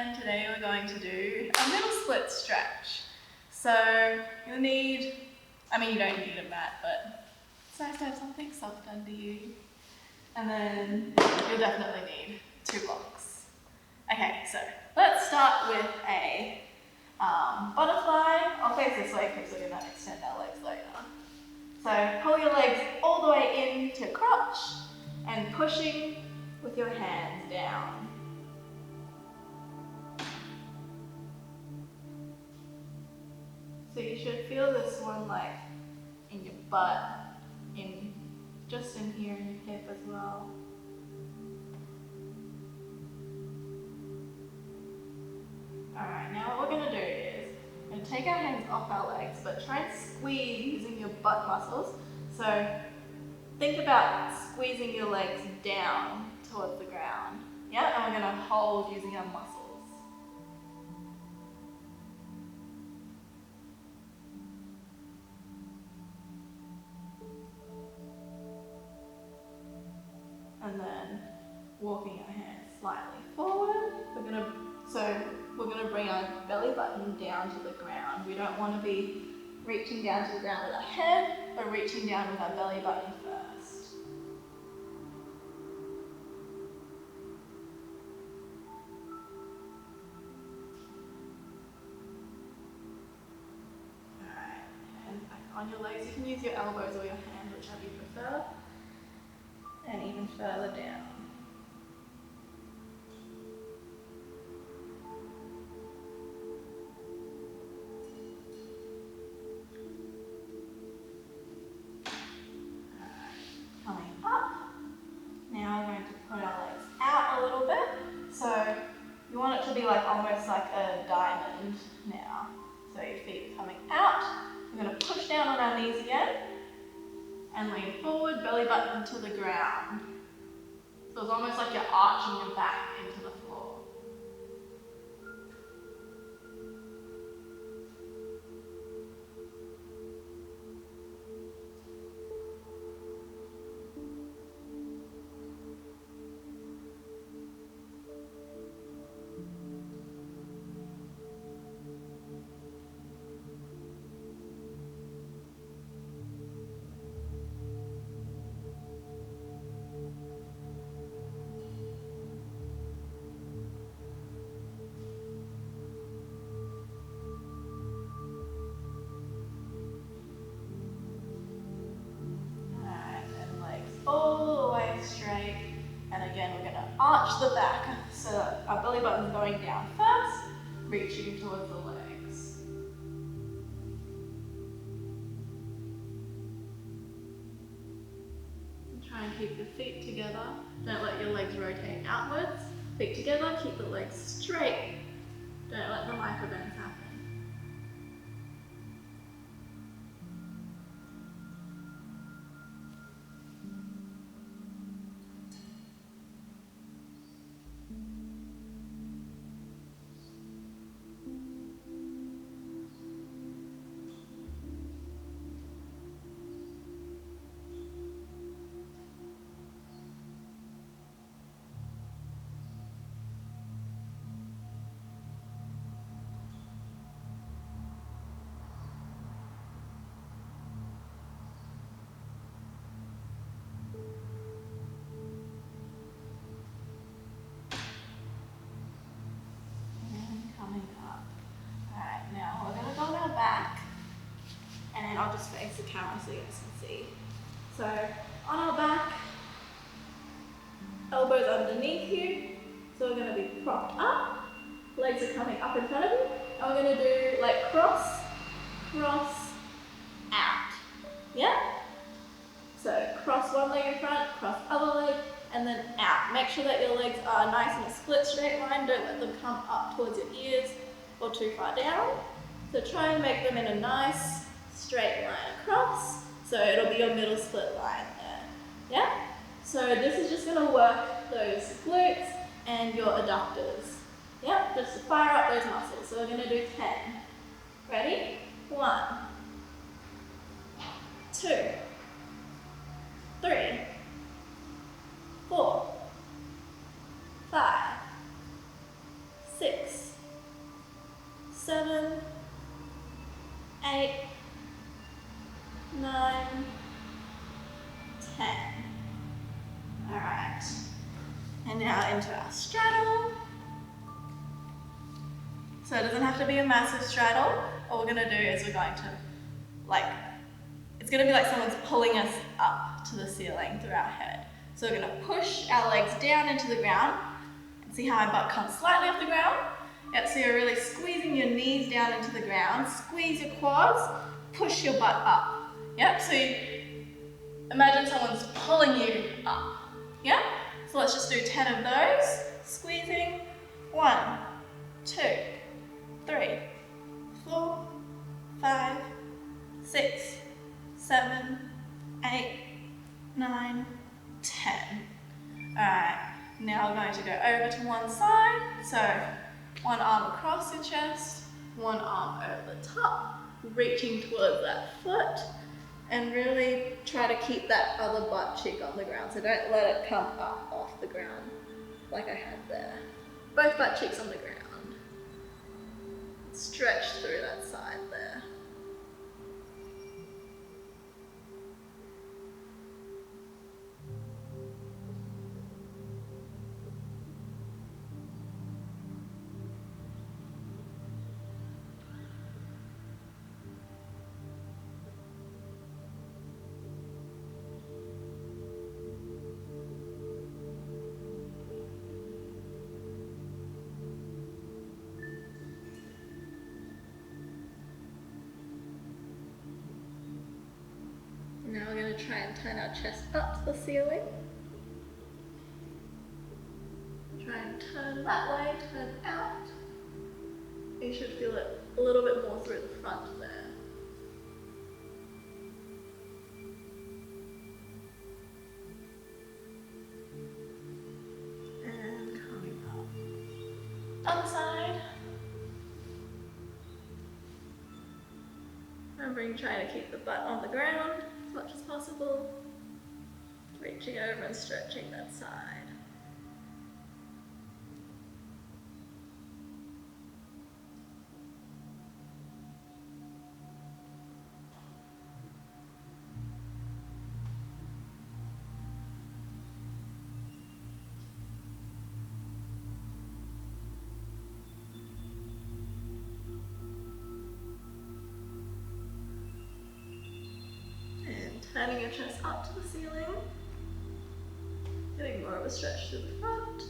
and today we're going to do a middle split stretch. So you'll need, you don't need a mat, but it's nice to have something soft under you. And then you'll definitely need 2 blocks. Okay, so let's start with a butterfly. I'll face this way because we're going to extend our legs later. So pull your legs all the way into crotch and pushing with your hands down. So you should feel this one like in your butt, just in here in your hip as well. Alright, now what we're going to do is we're going to take our hands off our legs, but try and squeeze using your butt muscles. So think about squeezing your legs down towards the ground. Yeah, and we're going to hold using our muscles. And then walking our hands slightly forward. We're gonna bring our belly button down to the ground. We don't want to be reaching down to the ground with our head, but reaching down with our belly button first. Alright, hands back on your legs. You can use your elbows or your hands, whichever you prefer. And even further down. Coming up. Now we're going to put our legs out a little bit. So you want it to be like almost like a diamond now. So your feet are coming out. We're going to push down on our knees again. And lean forward, belly button to the ground. So it's almost like you're arching your back into the floor. All the way straight, and again we're going to arch the back so that our belly button's going down first, reaching towards the legs. And try and keep your feet together, don't let your legs rotate outwards, feet together, keep the legs straight, don't let the microbends happen. Back, and then I'll just face the camera so you guys can see. So on our back, elbows underneath you, so we're going to be propped up, legs are coming up in front of you, and we're going to do like cross, cross, out. Yeah? So cross one leg in front, cross other leg, and then out. Make sure that your legs are nice in a split straight line, don't let them come up towards your ears or too far down. So try and make them in a nice straight line across, so it'll be your middle split line there. Yeah? So this is just going to work those glutes and your adductors. Yeah? Just to fire up those muscles. So we're going to do 10. Ready? 1, 2, 3, 4, 5, 6, 9, 10. All right. And now into our straddle. So it doesn't have to be a massive straddle. All we're gonna do is we're going to, it's gonna be like someone's pulling us up to the ceiling through our head. So we're gonna push our legs down into the ground. And see how my butt comes slightly off the ground? Yep, so you're really squeezing your knees down into the ground, squeeze your quads, push your butt up. Yep, so you imagine someone's pulling you up. Yep, so let's just do 10 of those. Squeezing, 1, 2, 3, 4, 5, 6, 7, 8, 9, 10. Alright, now we're going to go over to one side. So one arm across your chest, one arm over the top, reaching towards that foot, and really try to keep that other butt cheek on the ground. So don't let it come up off the ground like I had there. Both butt cheeks on the ground. Stretch through that side there. Now we're going to try and turn our chest up to the ceiling. Try and turn that way, turn out. You should feel it a little bit more through the front there. And coming up. Other side. Remembering trying to keep the butt on the ground as much as possible. Reaching over and stretching that side. Turning your chest up to the ceiling, getting more of a stretch to the front.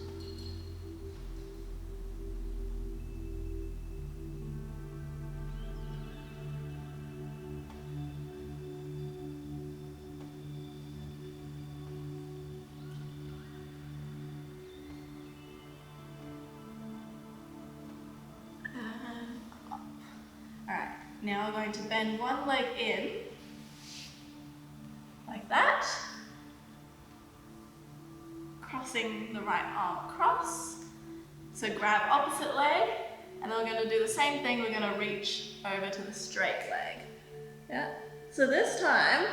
And up. Alright, now we're going to bend one leg in. Like that. Crossing the right arm across. So grab opposite leg, and then we're going to do the same thing. We're going to reach over to the straight leg. Yeah. So this time,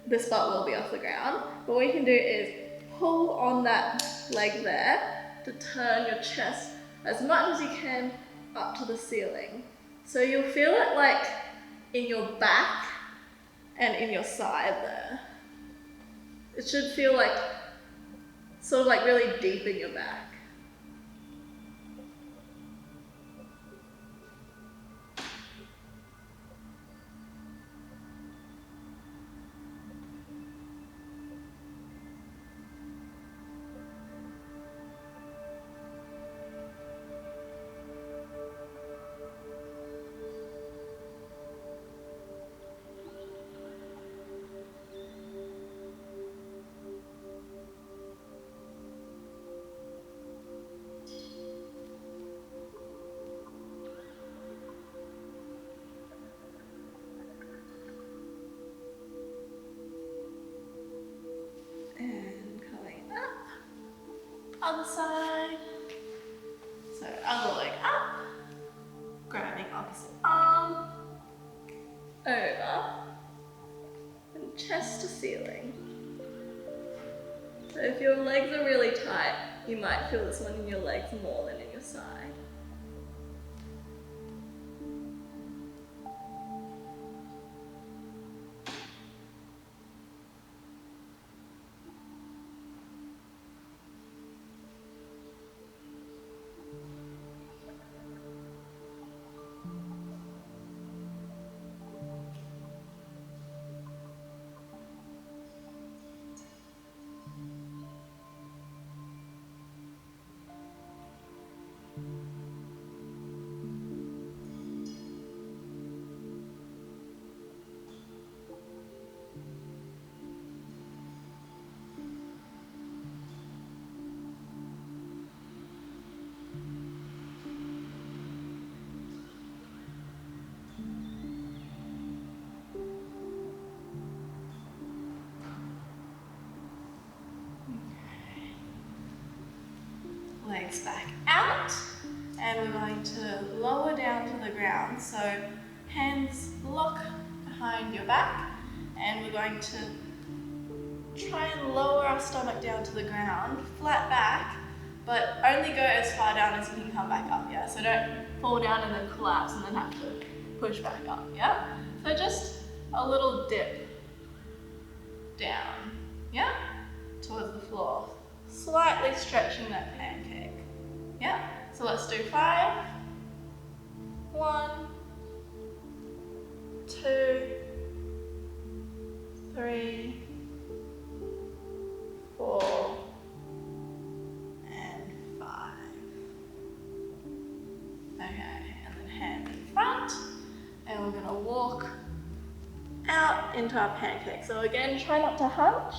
this butt will be off the ground. But what you can do is pull on that leg there to turn your chest as much as you can up to the ceiling. So you'll feel it like in your back and in your side there. It should feel like, sort of like really deep in your back. Other side. So other leg up, grabbing opposite arm, over, and chest to ceiling. So if your legs are really tight, you might feel this one in your legs more than in your side. legs back out, and we're going to lower down to the ground. So hands lock behind your back, and we're going to try and lower our stomach down to the ground, flat back, but only go as far down as you can come back up, yeah? So don't fall down and then collapse and then have to push back up, yeah? So just a little dip down, yeah? Towards the floor. Slightly stretching that pancake, yeah? So let's do 5. 1, 2, 3, 4, and 5. Okay, and then hand in front, and we're gonna walk out into our pancake. So again, try not to hunch.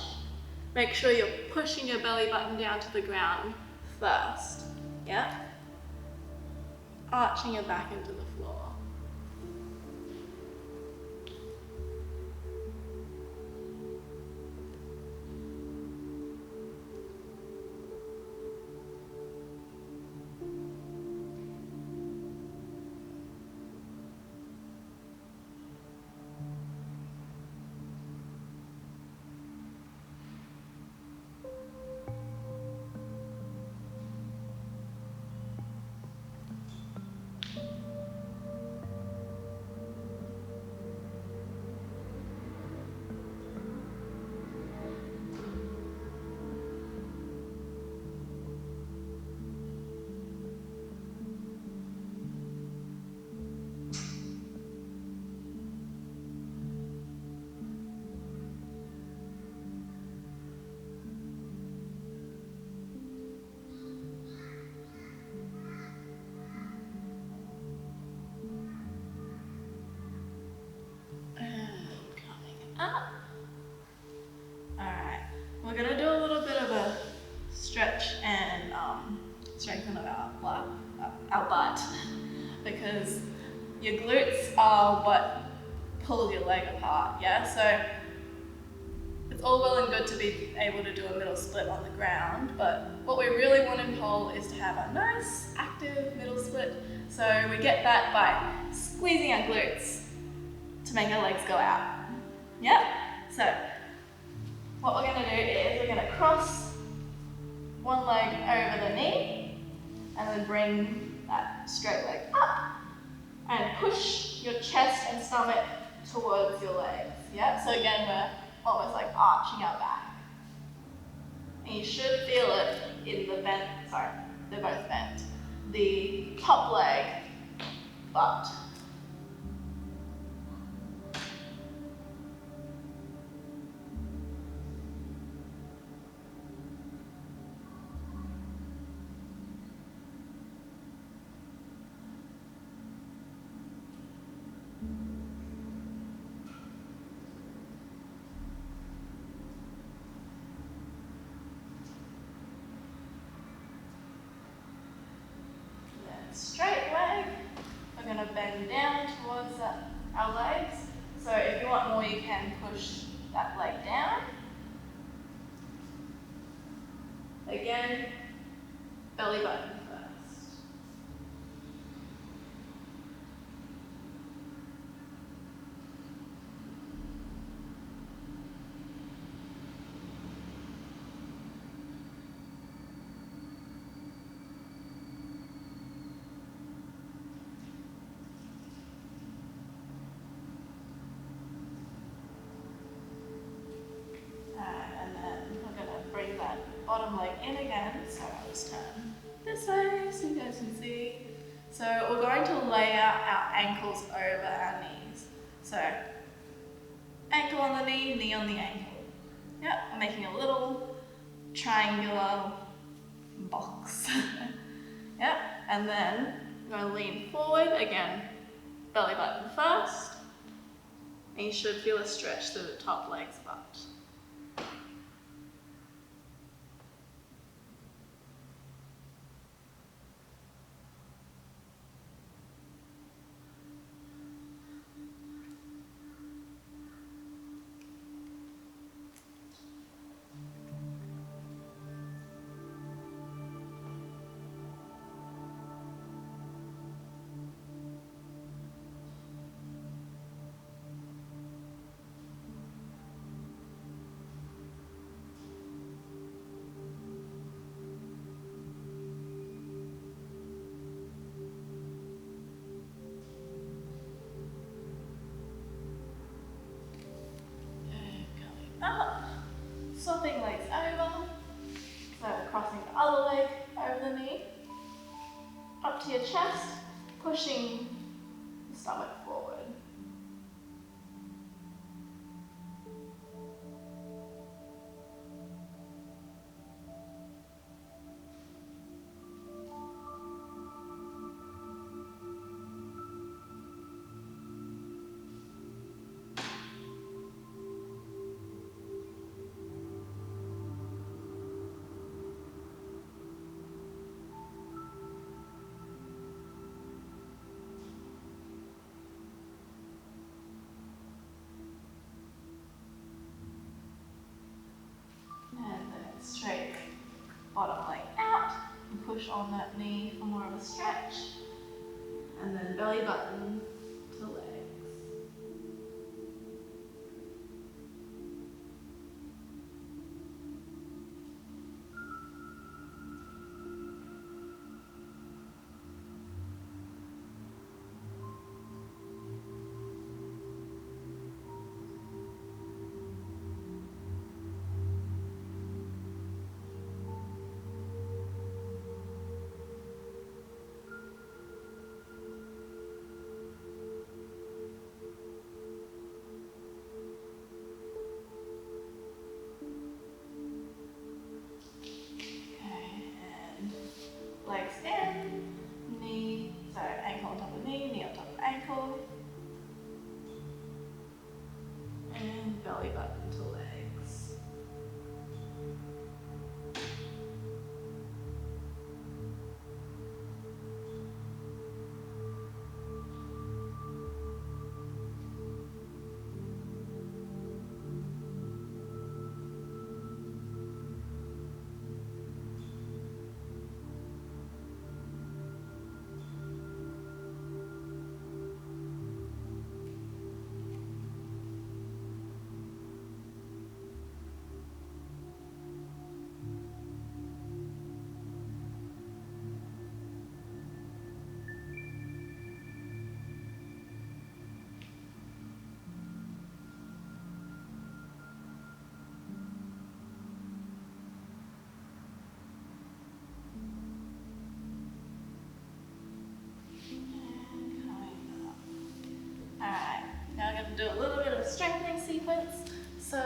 Make sure you're pushing your belly button down to the ground first, yeah? Arching your back into the floor. Up. Alright, we're going to do a little bit of a stretch and strengthen of our butt, because your glutes are what pull your leg apart, yeah? So it's all well and good to be able to do a middle split on the ground, but what we really want in pole is to have a nice active middle split. So we get that by squeezing our glutes to make our legs go out. Yep, so what we're going to do is we're going to cross one leg over the knee and then bring that straight leg up and push your chest and stomach towards your legs. Yep, so again we're almost like arching our back. And you should feel it in the bent, sorry, they're both bent. The top leg, butt. Straight leg, we're going to bend down towards our legs. So if you want more, you can push that leg down. Again, belly button first. And then we're going to bring that bottom leg in again. So I'll just turn this way so you guys can see. So we're going to layer our ankles over our knees. So ankle on the knee, knee on the ankle. Yep, I'm making a little triangular box. Yep, and then I'm going to lean forward again, belly button first. And you should feel a stretch through the top leg's butt. the knee up to your chest, pushing the stomach forward. And then straight bottom leg out and push on that knee for more of a stretch. And then belly button to legs. Legs in, knee, so ankle on top of knee, knee on top of ankle, and belly button to legs. Do a little bit of a strengthening sequence. So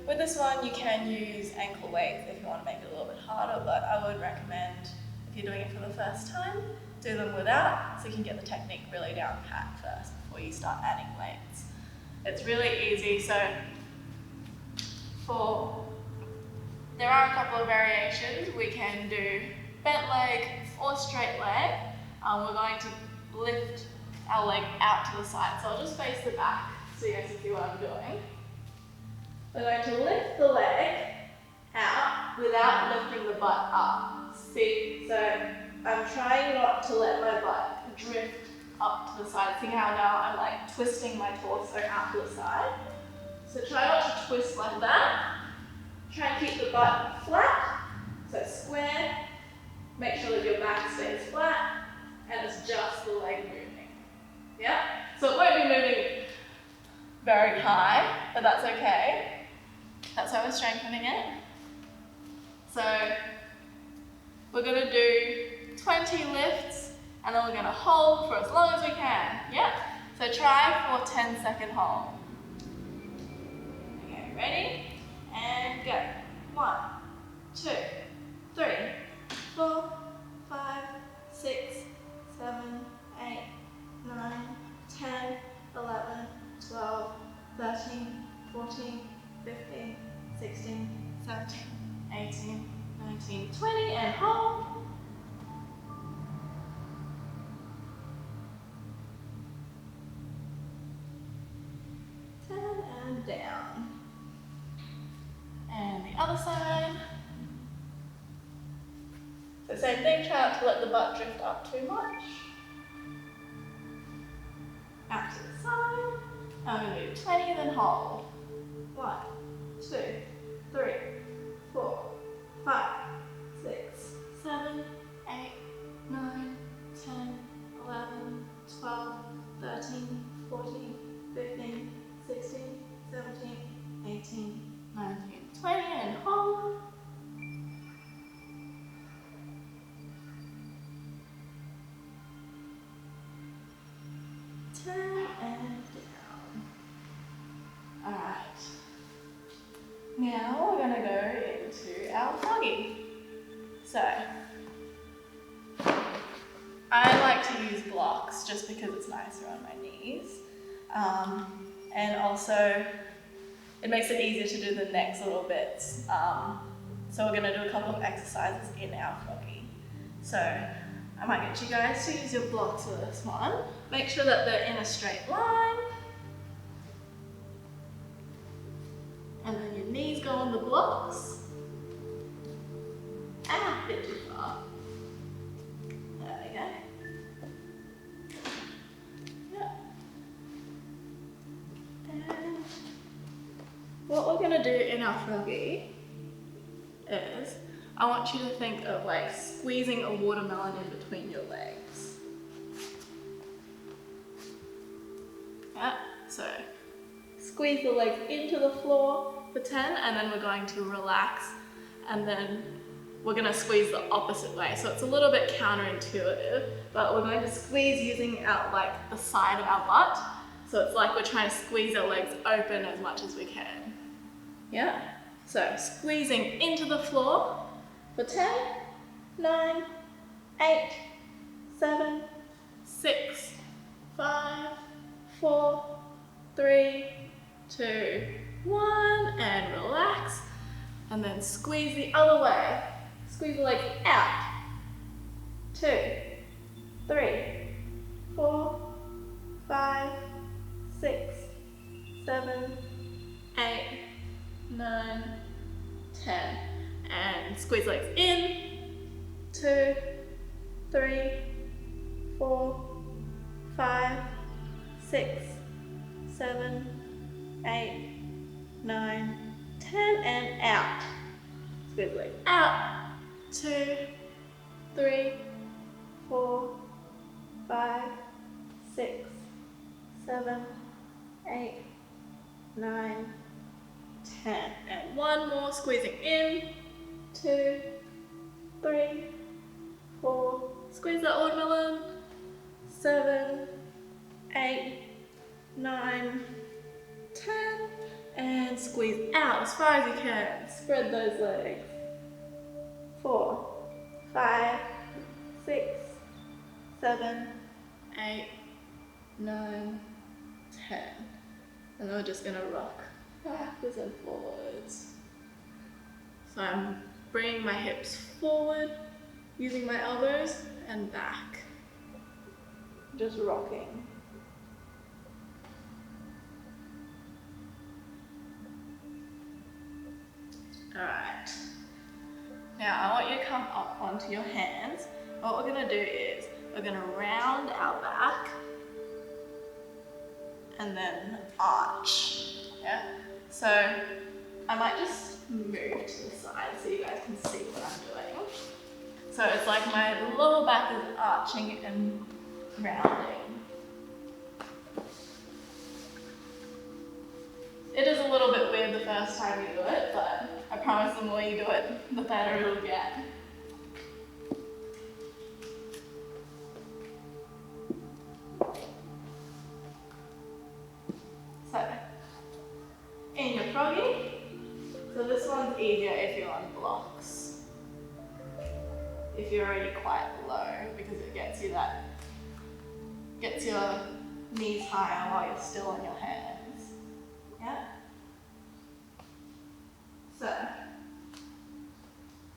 with this one you can use ankle weights if you want to make it a little bit harder, but I would recommend if you're doing it for the first time, do them without so you can get the technique really down pat first before you start adding weights. It's really easy, so there are a couple of variations. We can do bent leg or straight leg. We're going to lift our leg out to the side, so I'll just face the back so you guys can see what I'm doing. We're going to lift the leg out without lifting the butt up. See, so I'm trying not to let my butt drift up to the side. See how now I'm like twisting my torso out to the side? So try not to twist like that. Try and keep the butt flat, so square. Make sure that your back stays flat, and it's just the leg moving. Yeah? So it won't be moving very high, but that's okay. That's how we're strengthening it. So we're going to do 20 lifts, and then we're going to hold for as long as we can. Yeah? So try for 10-second hold. Okay, ready? And go. 1, 2, 3, 4, 5, 6, 7, 8, 9, 10, 11, 12, 13, 14, 15, 16, 17, 18, 19, 20, and hold. And down. And the other side. So same thing, try not to let the butt drift up too much. Out to the side. I'm going to do 20, then hold. 1, 2, 3, 4, 5, 6, 7, 8, 9, 10, 11, 12, 13, 14, 15, 16, 17, 18, 19, 20, and hold. 10 and down. Alright. Now we're going to go into our froggy. So, I like to use blocks just because it's nicer on my knees. And also, it makes it easier to do the next little bits. So we're going to do a couple of exercises in our froggy. So, I might get you guys to use your blocks for this one. Make sure that they're in a straight line. And then your knees go on the blocks. Ah, a bit too far. There we go. Yeah. And what we're going to do in our froggy is, I want you to think of like squeezing a watermelon in between your legs. Yeah, so squeeze the legs into the floor for 10, and then we're going to relax, and then we're going to squeeze the opposite way. So it's a little bit counterintuitive, but we're going to squeeze using out like the side of our butt. So it's like we're trying to squeeze our legs open as much as we can. Yeah? So squeezing into the floor for 10, 9, 8, 7, 6, 5, 4, 3, 2, 1, and relax. And then squeeze the other way. Squeeze the legs out. 2, 3, 4, 5, 6, 7, 8, 9, 10. And squeeze legs in. 2, 3, 4, 5, 6, 7, 8, 9, 10, and out. Squeeze legs out. 2, 3, 4, 5, 6, 7, 8, 9, 10. And one more, squeezing in. 2, 3, 4. Squeeze that watermelon. 7, 8, 9, 10. And squeeze out as far as you can. Spread those legs. 4, 5, 6, 7, 8, 9, 10. And then we're just going to rock backwards and forwards. So I'm bringing my hips forward, using my elbows, and back. Just rocking. Alright. Now I want you to come up onto your hands. What we're going to do is, we're going to round our back and then arch. Yeah? So I might just move to the side so you guys can see what I'm doing. So it's like my lower back is arching and rounding. It is a little bit weird the first time you do it, but I promise the more you do it, the better it'll get. So, in your froggy, so this one's easier if you're on blocks. If you're already quite low, because it gets your knees higher while you're still on your hands. Yeah? So,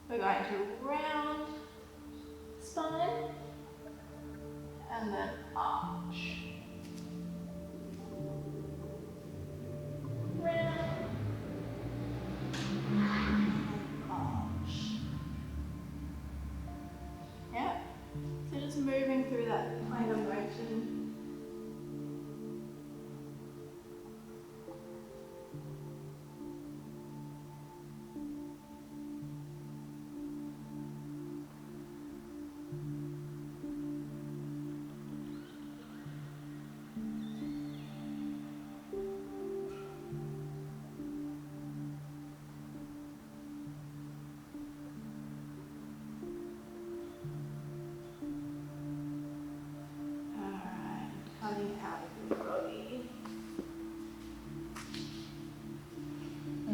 we're going to round spine and then arch. Round, arch. Yeah? So just moving through that kind of motion.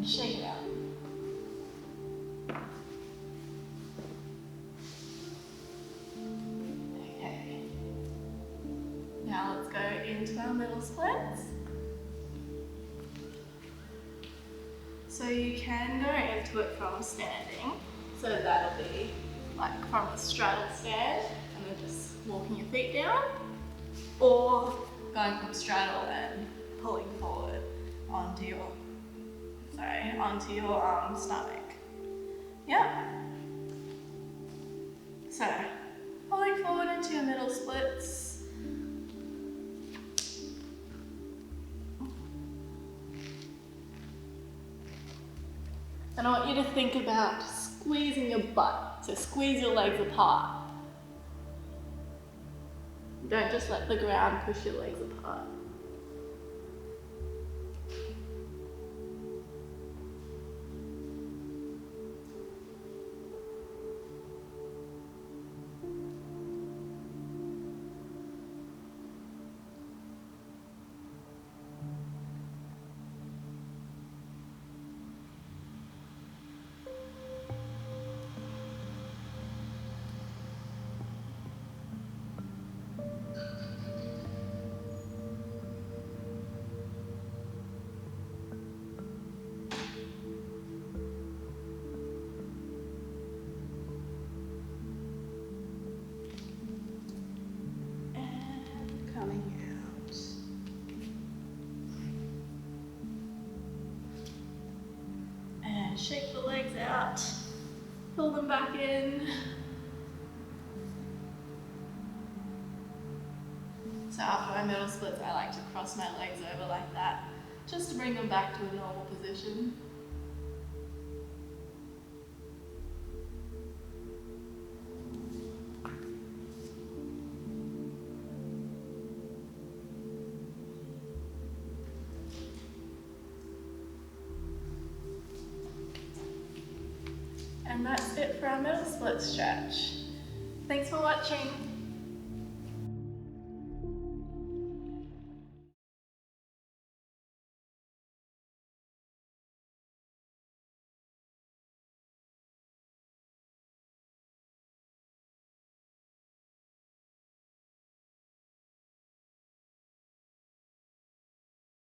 and shake it out. Okay. Now let's go into our middle splits. So you can go into it from standing. So that'll be like from a straddle stand and then just walking your feet down, or going from straddle and pulling forward onto your stomach. Yeah. So pulling forward into your middle splits. And I want you to think about squeezing your butt. So squeeze your legs apart. Don't just let the ground push your legs apart. Shake the legs out, pull them back in. So after my middle splits, I like to cross my legs over like that, just to bring them back to a normal position. And that's it for our middle split stretch. Thanks for watching.